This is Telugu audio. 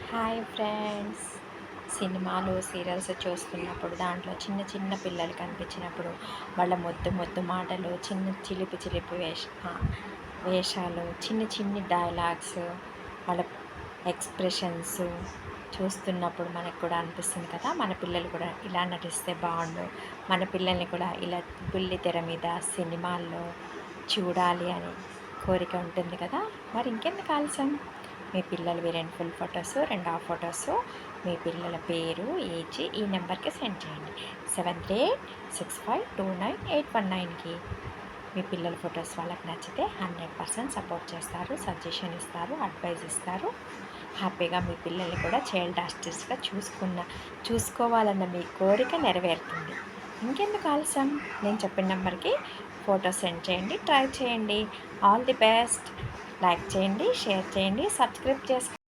Hi friends. సినిమాలు సీరియల్స్ చూస్తున్నప్పుడు దాంట్లో చిన్న చిన్న పిల్లలు కనిపించినప్పుడు వాళ్ళ ముద్దు ముద్దు మాటలు, చిన్న చిలిపి చిలిపి వేషాలు, చిన్ని చిన్ని డైలాగ్స్, వాళ్ళ ఎక్స్ప్రెషన్స్ చూస్తున్నప్పుడు మనకు కూడా అనిపిస్తుంది కదా, మన పిల్లలు కూడా ఇలా నటిస్తే బాగుండు, మన పిల్లల్ని కూడా ఇలా బుల్లి తెర మీద సినిమాల్లో చూడాలి అని కోరిక ఉంటుంది కదా. మరి ఇంకెందుకు ఆలస్యం, మీ పిల్లల రెండు ఫుల్ ఫొటోస్, రెండు హాఫ్ ఫొటోస్, మీ పిల్లల పేరు, ఏజ్ ఈ నెంబర్కి సెండ్ చేయండి. 7365298819కి. మీ పిల్లల ఫొటోస్ వాళ్ళకి నచ్చితే 100% సపోర్ట్ చేస్తారు, సజెషన్ ఇస్తారు, అడ్వైజ్ ఇస్తారు. హ్యాపీగా మీ పిల్లల్ని కూడా చైల్డ్ ఆర్టిస్ట్గా చూసుకోవాలన్న మీ కోరిక నెరవేరుతుంది. ఇంకెందుకు ఆలస్యం, నేను చెప్పిన నెంబర్కి ఫోటో సెండ్ చేయండి, ట్రై చేయండి. All the best. లైక్ చేయండి, షేర్ చేయండి, సబ్స్క్రైబ్ చేసుకోండి.